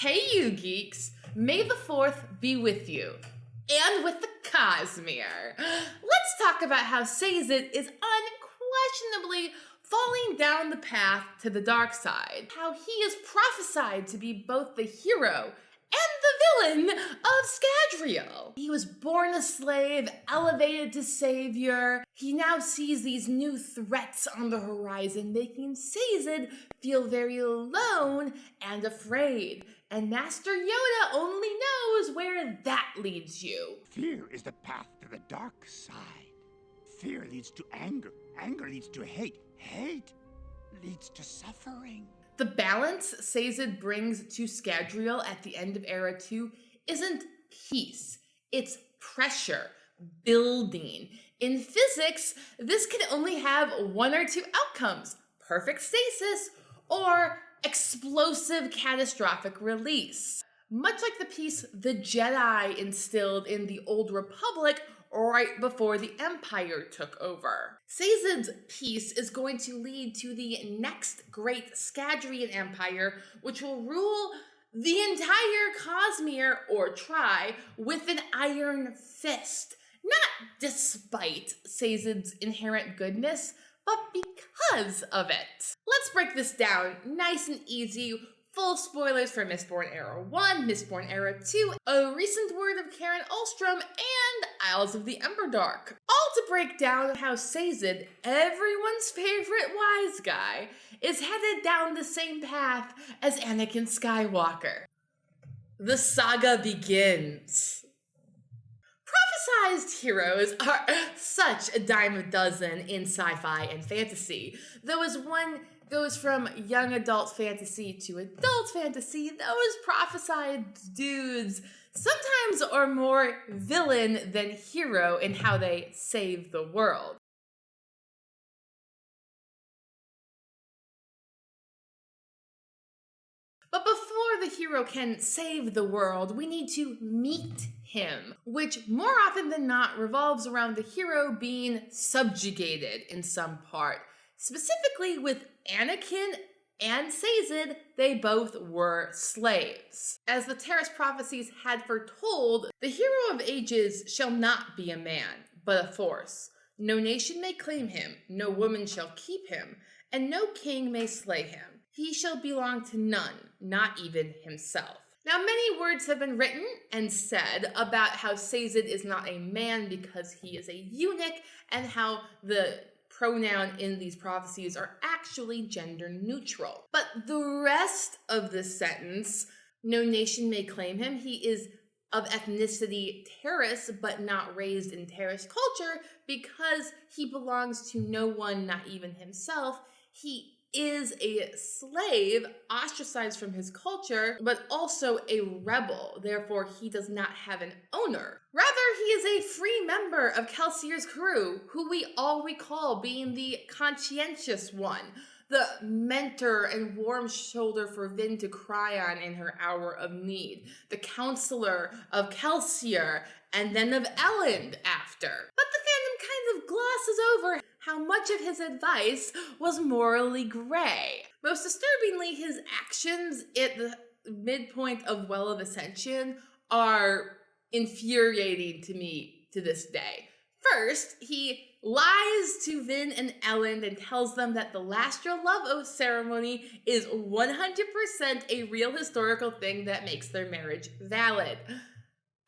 Hey you geeks, may the 4th be with you, and with the Cosmere. Let's talk about how Sazed is unquestionably falling down the path to the dark side, how he is prophesied to be both the hero and the villain of Scadrial. He was born a slave, elevated to savior. He now sees these new threats on the horizon, making Sazed feel very alone and afraid. And Master Yoda only knows where that leads you. Fear is the path to the dark side. Fear leads to anger. Anger leads to hate. Hate leads to suffering. The balance Sazed brings to Scadrial at the end of Era 2 isn't peace, it's pressure, building. In physics, this can only have one or two outcomes: perfect stasis or explosive catastrophic release. Much like the peace the Jedi instilled in the Old Republic right before the Empire took over. Sazed's peace is going to lead to the next great Scadrian Empire, which will rule the entire Cosmere, or Tri, with an iron fist. Not despite Sazed's inherent goodness, but because of it. Let's break this down nice and easy. Full spoilers for Mistborn Era 1, Mistborn Era 2, a recent word of Karen Ulstrom, and Isles of the Emberdark. All to break down how Sazed, everyone's favorite wise guy, is headed down the same path as Anakin Skywalker. The saga begins. Prophesized heroes are such a dime a dozen in sci-fi and fantasy, though as one goes from young adult fantasy to adult fantasy, those prophesied dudes sometimes are more villain than hero in how they save the world. But before the hero can save the world, we need to meet him, which more often than not revolves around the hero being subjugated in some part. Specifically with Anakin and Sazed, they both were slaves. As the Terrace prophecies had foretold, the hero of ages shall not be a man, but a force. No nation may claim him, no woman shall keep him, and no king may slay him. He shall belong to none, not even himself. Now, many words have been written and said about how Sazed is not a man because he is a eunuch, and how the pronoun in these prophecies are actually gender neutral. But the rest of this sentence, no nation may claim him, he is of ethnicity Terrace, but not raised in Terrace culture because he belongs to no one, not even himself. He is a slave, ostracized from his culture, but also a rebel. Therefore, he does not have an owner. Rather, he is a free member of Kelsier's crew, who we all recall being the conscientious one, the mentor and warm shoulder for Vin to cry on in her hour of need, the counselor of Kelsier, and then of Elend after. But the fandom kind of glosses over how much of his advice was morally gray. Most disturbingly, his actions at the midpoint of Well of Ascension are infuriating to me to this day. First, he lies to Vin and Elend and tells them that the Lastral Love Oath ceremony is 100% a real historical thing that makes their marriage valid.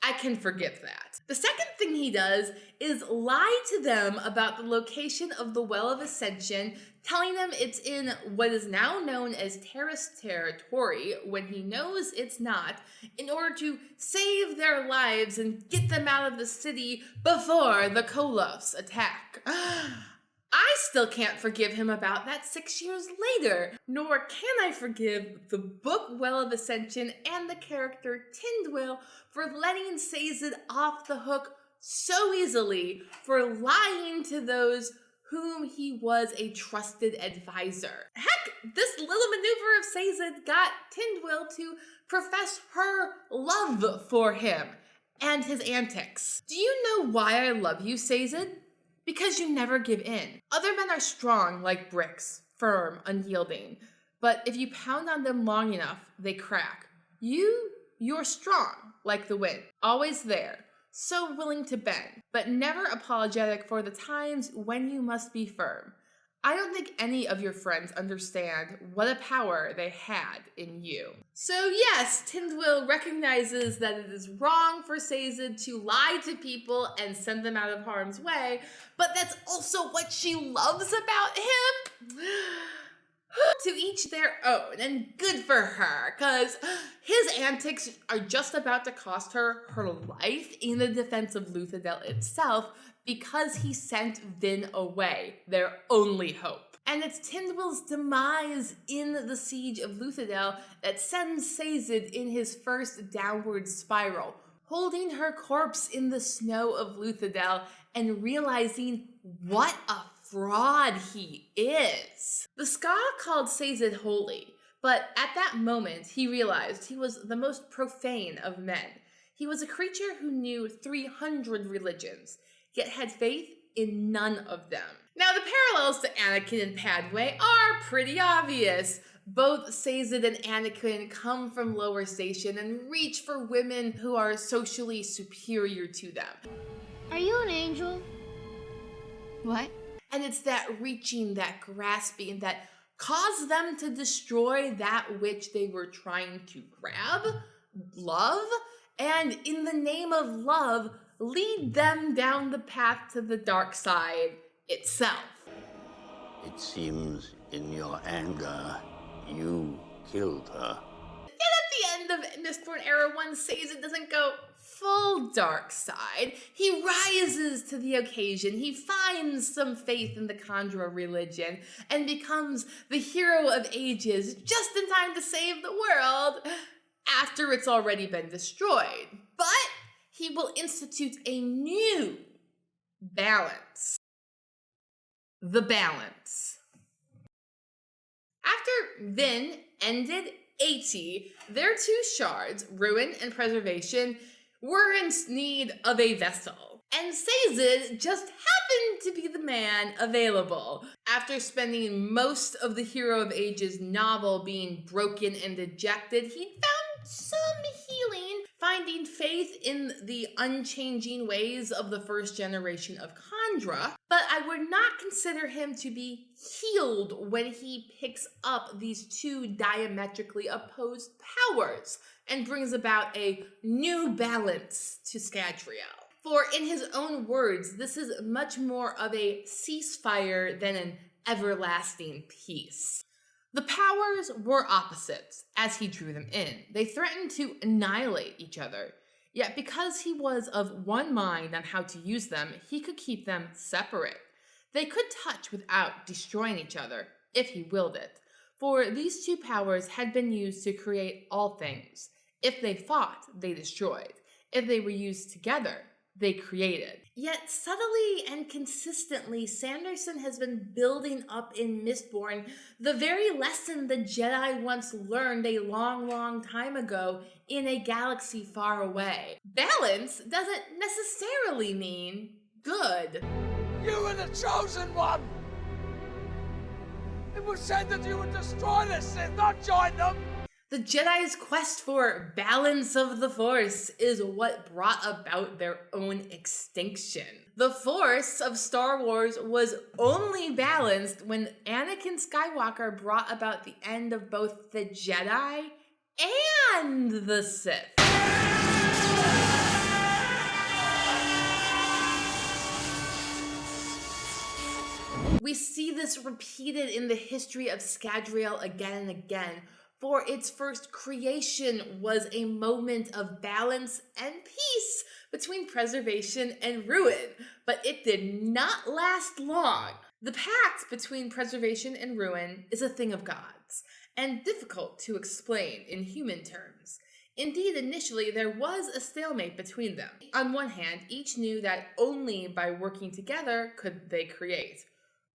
I can forgive that. The second thing he does is lie to them about the location of the Well of Ascension, telling them it's in what is now known as Terrace territory when he knows it's not, in order to save their lives and get them out of the city before the Kolofs attack. I still can't forgive him about that 6 years later, nor can I forgive the book Well of Ascension and the character Tindwyl for letting Sazed off the hook so easily for lying to those whom he was a trusted advisor. Heck, this little maneuver of Sazed got Tindwyl to profess her love for him and his antics. Do you know why I love you, Sazed? Because you never give in. Other men are strong like bricks, firm, unyielding. But if you pound on them long enough, they crack. You're strong, like the wind, always there, so willing to bend, but never apologetic for the times when you must be firm. I don't think any of your friends understand what a power they had in you. So yes, Tindwyl recognizes that it is wrong for Sazed to lie to people and send them out of harm's way, but that's also what she loves about him. To each their own, and good for her, because his antics are just about to cost her her life in the defense of Luthadel itself, because he sent Vin away, their only hope. And it's Tindwyl's demise in the siege of Luthadel that sends Sazed in his first downward spiral, holding her corpse in the snow of Luthadel and realizing what a fraud he is. The Ska called Sazed holy, but at that moment he realized he was the most profane of men. He was a creature who knew 300 religions, yet had faith in none of them. Now the parallels to Anakin and Padme are pretty obvious. Both Sazed and Anakin come from lower station and reach for women who are socially superior to them. Are you an angel? What? And it's that reaching, that grasping, that caused them to destroy that which they were trying to grab, love, and in the name of love, lead them down the path to the dark side itself. It seems in your anger, you killed her. Yet at the end of Mistborn Era 1, Sazed doesn't go full dark side. He rises to the occasion. He finds some faith in the Kandra religion and becomes the hero of ages just in time to save the world after it's already been destroyed. But he will institute a new balance. The balance. After Vin ended 80, their two shards, Ruin and Preservation, were in need of a vessel. And Sazed just happened to be the man available. After spending most of the Hero of Ages novel being broken and dejected, he found some healing, finding faith in the unchanging ways of the first generation of Kandra, but I would not consider him to be healed when he picks up these two diametrically opposed powers and brings about a new balance to Scadrial. For in his own words, this is much more of a ceasefire than an everlasting peace. The powers were opposites as he drew them in. They threatened to annihilate each other. Yet because he was of one mind on how to use them, he could keep them separate. They could touch without destroying each other, if he willed it. For these two powers had been used to create all things. If they fought, they destroyed. If they were used together, they created. Yet subtly and consistently, Sanderson has been building up in Mistborn the very lesson the Jedi once learned a long, long time ago in a galaxy far away. Balance doesn't necessarily mean good. You were the chosen one! It was said that you would destroy the Sith, not join them! The Jedi's quest for balance of the Force is what brought about their own extinction. The Force of Star Wars was only balanced when Anakin Skywalker brought about the end of both the Jedi and the Sith. We see this repeated in the history of Scadrial again and again. For its first creation was a moment of balance and peace between preservation and ruin, but it did not last long. The pact between preservation and ruin is a thing of gods, and difficult to explain in human terms. Indeed, initially there was a stalemate between them. On one hand, each knew that only by working together could they create.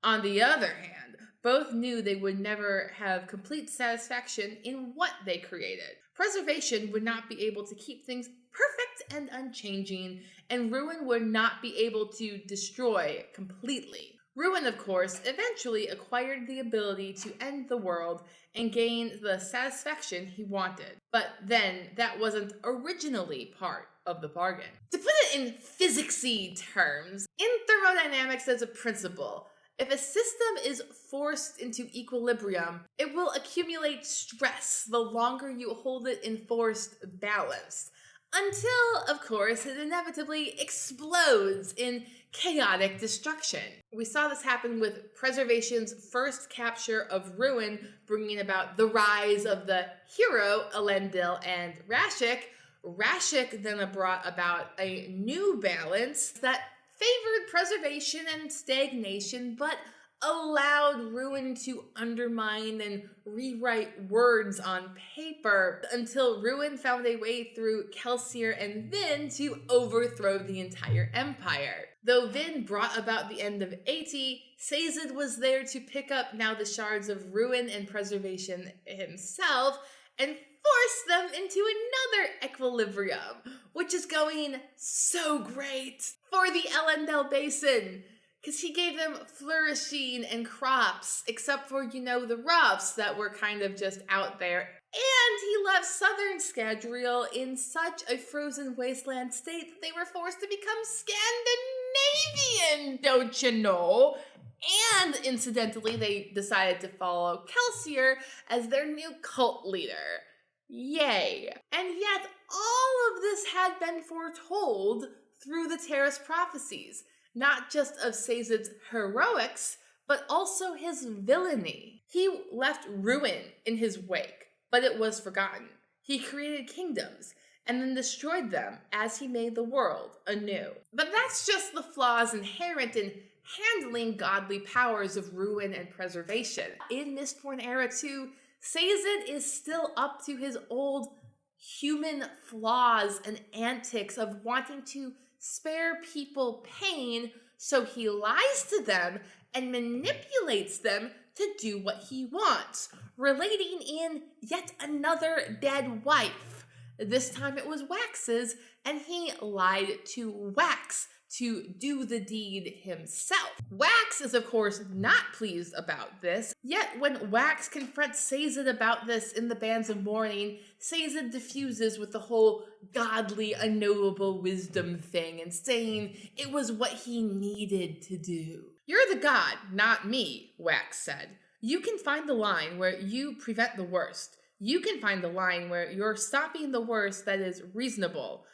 On the other hand, both knew they would never have complete satisfaction in what they created. Preservation would not be able to keep things perfect and unchanging, and ruin would not be able to destroy completely. Ruin, of course, eventually acquired the ability to end the world and gain the satisfaction he wanted. But then, that wasn't originally part of the bargain. To put it in physicsy terms, in thermodynamics there's a principle. If a system is forced into equilibrium, it will accumulate stress the longer you hold it in forced balance. Until, of course, it inevitably explodes in chaotic destruction. We saw this happen with Preservation's first capture of Ruin, bringing about the rise of the hero, Elendil and Rashik. Rashik then brought about a new balance that favored preservation and stagnation, but allowed Ruin to undermine and rewrite words on paper until Ruin found a way through Kelsier and Vin to overthrow the entire empire. Though Vin brought about the end of 80, Sazed was there to pick up now the shards of Ruin and Preservation himself and force them into another equilibrium, which is going so great for the Elendil Basin. Because he gave them flourishing and crops, except for, the roughs that were kind of just out there. And he left southern Scadrial in such a frozen wasteland state that they were forced to become Scandinavian, don't you know? And incidentally, they decided to follow Kelsier as their new cult leader. Yay. And yet, all of this had been foretold through the Terrace prophecies. Not just of Sazed's heroics, but also his villainy. He left ruin in his wake, but it was forgotten. He created kingdoms and then destroyed them as he made the world anew. But that's just the flaws inherent in handling godly powers of ruin and preservation. In Mistborn Era 2, Sazed is still up to his old human flaws and antics of wanting to spare people pain, so he lies to them and manipulates them to do what he wants, relating in yet another dead wife. This time it was Wax's, and he lied to Wax to do the deed himself. Wax is of course not pleased about this, yet when Wax confronts Sazed about this in the Bands of Mourning, Sazed diffuses with the whole godly, unknowable wisdom thing and saying it was what he needed to do. "You're the god, not me," Wax said. "You can find the line where you prevent the worst. You can find the line where you're stopping the worst that is reasonable,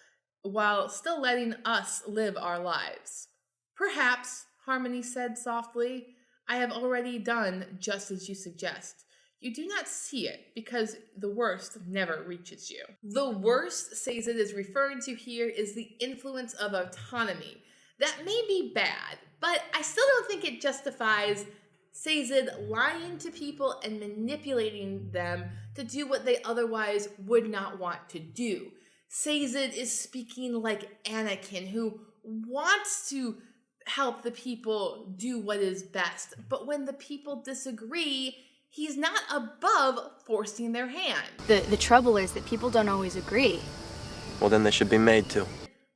while still letting us live our lives." "Perhaps," Harmony said softly, "I have already done just as you suggest. You do not see it because the worst never reaches you." The worst Sazed is referring to here is the influence of autonomy. That may be bad, but I still don't think it justifies Sazed lying to people and manipulating them to do what they otherwise would not want to do. Sazed is speaking like Anakin, who wants to help the people do what is best, but when the people disagree, he's not above forcing their hand. The trouble is that people don't always agree. Well, then they should be made to.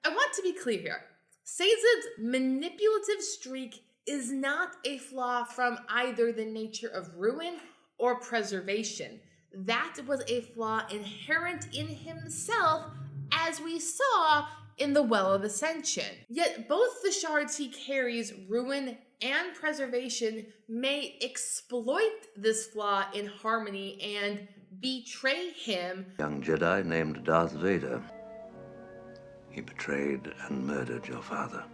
I want to be clear here. Sazed's manipulative streak is not a flaw from either the nature of ruin or preservation. That was a flaw inherent in himself, as we saw in the Well of Ascension. Yet both the shards he carries, ruin and preservation, may exploit this flaw in Harmony and betray him. Young Jedi named Darth Vader. He betrayed and murdered your father.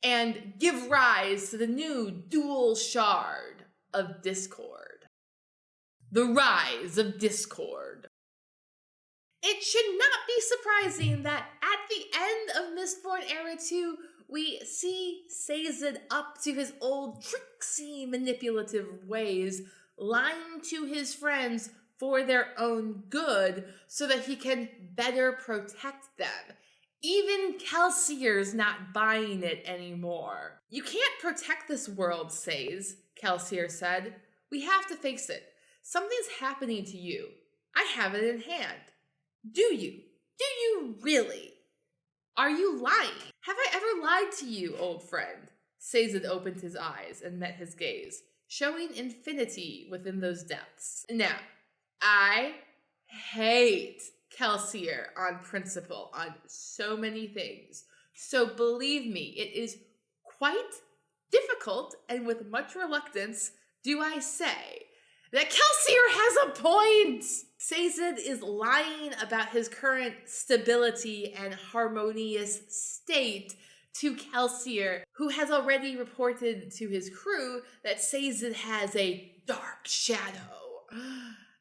And give rise to the new dual shard of Discord. The Rise of Discord. It should not be surprising that at the end of Mistborn Era 2, we see Sazed up to his old tricksy manipulative ways, lying to his friends for their own good so that he can better protect them. Even Kelsier's not buying it anymore. "You can't protect this world, Sazed," Kelsier said. "We have to face it. Something's happening to you. I have it in hand." "Do you? Do you really? Are you lying? Have I ever lied to you, old friend?" Sazed opened his eyes and met his gaze, showing infinity within those depths. Now, I hate Kelsier on principle on so many things. So believe me, it is quite difficult, and with much reluctance do I say that Kelsier has a point. Sazed is lying about his current stability and harmonious state to Kelsier, who has already reported to his crew that Sazed has a dark shadow.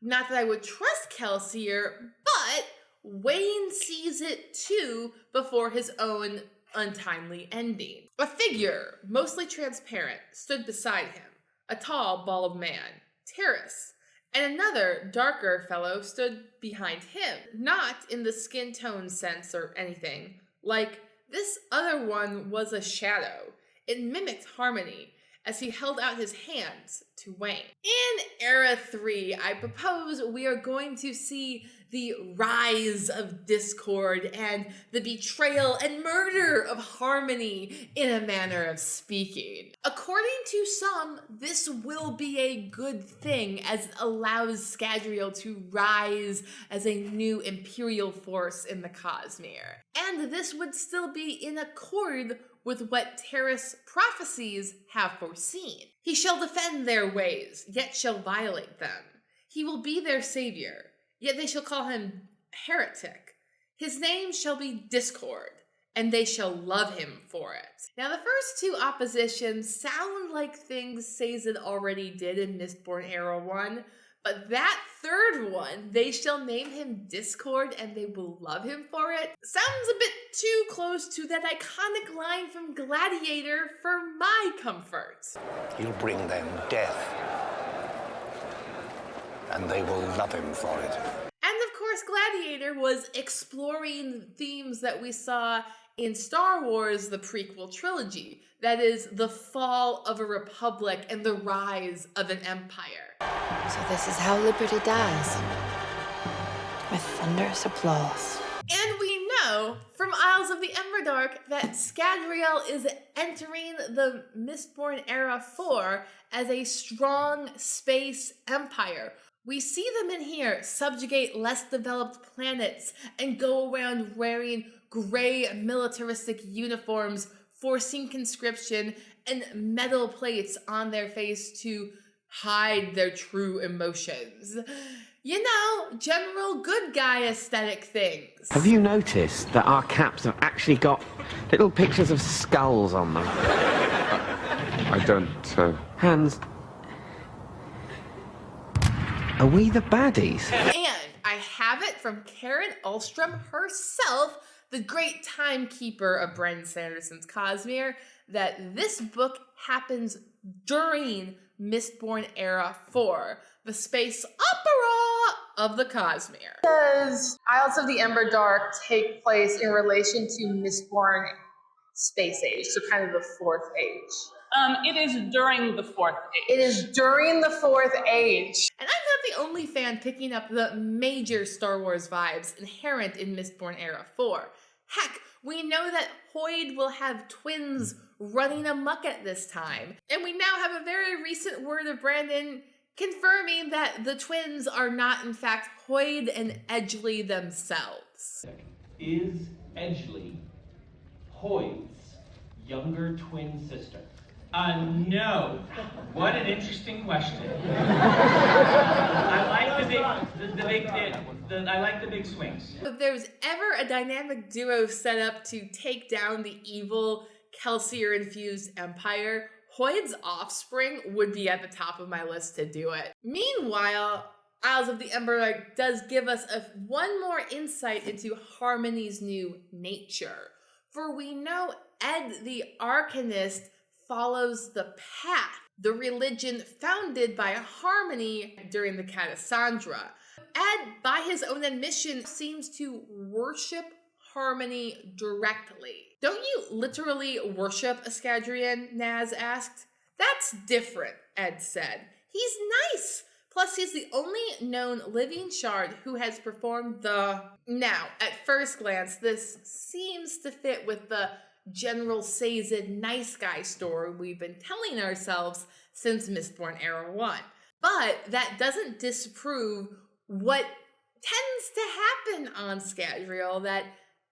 Not that I would trust Kelsier, but Wayne sees it too before his own untimely ending. A figure, mostly transparent, stood beside him, a tall ball of man, Terrace, and another, darker fellow stood behind him, not in the skin tone sense or anything. Like, this other one was a shadow. It mimicked Harmony as he held out his hands to Wayne. In Era 3, I propose we are going to see the rise of discord and the betrayal and murder of Harmony, in a manner of speaking. According to some, this will be a good thing as it allows Scadrial to rise as a new imperial force in the Cosmere. And this would still be in accord with what Terrace prophecies have foreseen. He shall defend their ways, yet shall violate them. He will be their savior, yet they shall call him heretic. His name shall be Discord, and they shall love him for it. Now, the first two oppositions sound like things Sazed already did in Mistborn Era 1, but that third one, they shall name him Discord and they will love him for it, sounds a bit too close to that iconic line from Gladiator for my comfort. He'll bring them death, and they will love him for it. And of course, Gladiator was exploring themes that we saw in Star Wars, the prequel trilogy. That is, the fall of a republic and the rise of an empire. So this is how liberty dies. With thunderous applause. And we know from Isles of the Emberdark that Scadrial is entering the Mistborn Era 4 as a strong space empire. We see them in here subjugate less developed planets and go around wearing gray militaristic uniforms, forcing conscription and metal plates on their face to hide their true emotions. You know, general good guy aesthetic things. Have you noticed that our caps have actually got little pictures of skulls on them? I don't, Hans, are we the baddies? And I have it from Karen Ulstrom herself, the great timekeeper of Brandon Sanderson Cosmere, that this book happens during Mistborn Era 4, the space opera of the Cosmere. Does Isles of the Emberdark take place in relation to Mistborn Space Age, so kind of the fourth age? It is during the fourth age. It is during the fourth age. And I'm not the only fan picking up the major Star Wars vibes inherent in Mistborn Era 4. Heck, we know that Hoyd will have twins running amok at this time. And we now have a very recent word of Brandon confirming that the twins are not, in fact, Hoyd and Edgley themselves. Is Edgley Hoyd's younger twin sister? No. What an interesting question. I like the big swings. If there was ever a dynamic duo set up to take down the evil Kelsier-infused empire, Hoyd's offspring would be at the top of my list to do it. Meanwhile, Isles of the Emberdark does give us one more insight into Harmony's new nature. For we know Ed the Arcanist follows the path, the religion founded by Harmony during the Catasandra. Ed, by his own admission, seems to worship Harmony directly. Don't you literally worship a Scadrian? Naz asked. That's different, Ed said. He's nice. Plus, he's the only known living shard who has performed the... Now, at first glance, this seems to fit with the General Sazed nice guy story we've been telling ourselves since Mistborn Era 1. But that doesn't disprove what tends to happen on Scadrial, that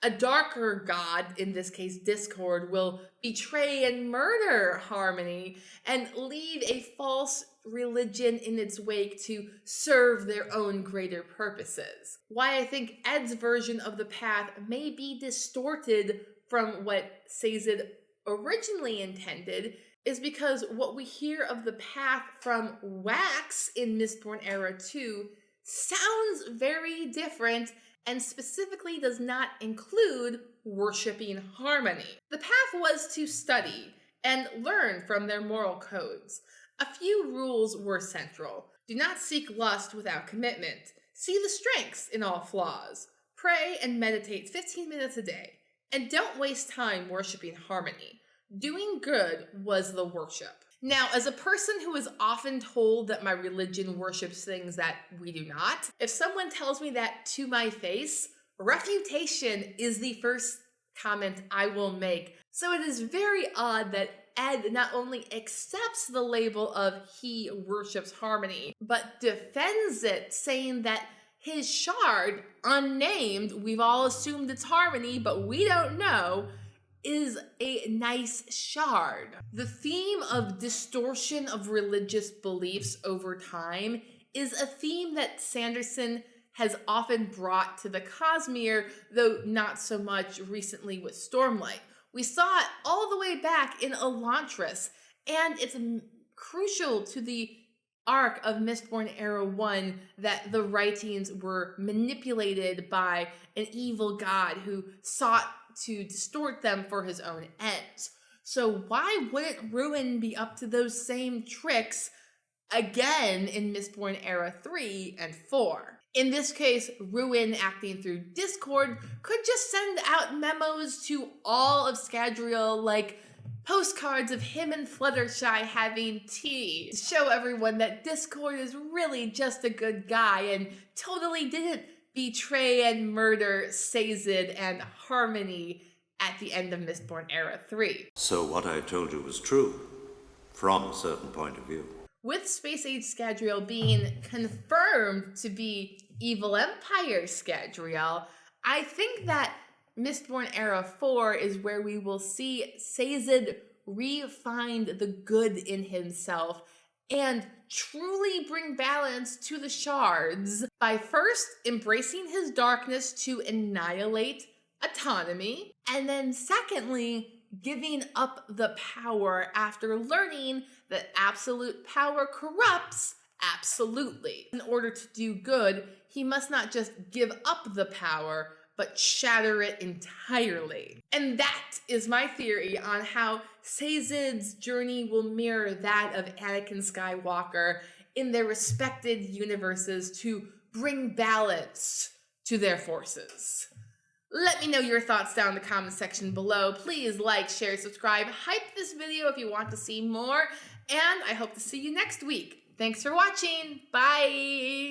a darker god, in this case Discord, will betray and murder Harmony and leave a false religion in its wake to serve their own greater purposes. Why I think Ed's version of the path may be distorted from what Sazed originally intended is because what we hear of the path from Wax in Mistborn Era 2 sounds very different and specifically does not include worshiping Harmony. The path was to study and learn from their moral codes. A few rules were central. Do not seek lust without commitment. See the strengths in all flaws. Pray and meditate 15 minutes a day. And don't waste time worshiping Harmony. Doing good was the worship. Now, as a person who is often told that my religion worships things that we do not, if someone tells me that to my face, refutation is the first comment I will make. So it is very odd that Ed not only accepts the label of he worships Harmony, but defends it, saying that his shard, unnamed, we've all assumed it's Harmony, but we don't know, is a nice shard. The theme of distortion of religious beliefs over time is a theme that Sanderson has often brought to the Cosmere, though not so much recently with Stormlight. We saw it all the way back in Elantris, and it's crucial to the arc of Mistborn Era 1 that the writings were manipulated by an evil god who sought to distort them for his own ends. So why wouldn't Ruin be up to those same tricks again in Mistborn Era 3 and 4? In this case, Ruin, acting through Discord, could just send out memos to all of Scadrial, like postcards of him and Fluttershy having tea, to show everyone that Discord is really just a good guy and totally didn't betray and murder Sazed and Harmony at the end of Mistborn Era 3. So what I told you was true, from a certain point of view. With Space Age Scadrial being confirmed to be Evil Empire Scadrial, I think that Mistborn Era 4 is where we will see Sazed re-find the good in himself and truly bring balance to the shards by first embracing his darkness to annihilate autonomy, and then secondly, giving up the power after learning that absolute power corrupts absolutely. In order to do good, he must not just give up the power, but shatter it entirely. And that is my theory on how Sazed's journey will mirror that of Anakin Skywalker in their respected universes to bring balance to their forces. Let me know your thoughts down in the comment section below. Please like, share, subscribe, hype this video if you want to see more, and I hope to see you next week. Thanks for watching. Bye!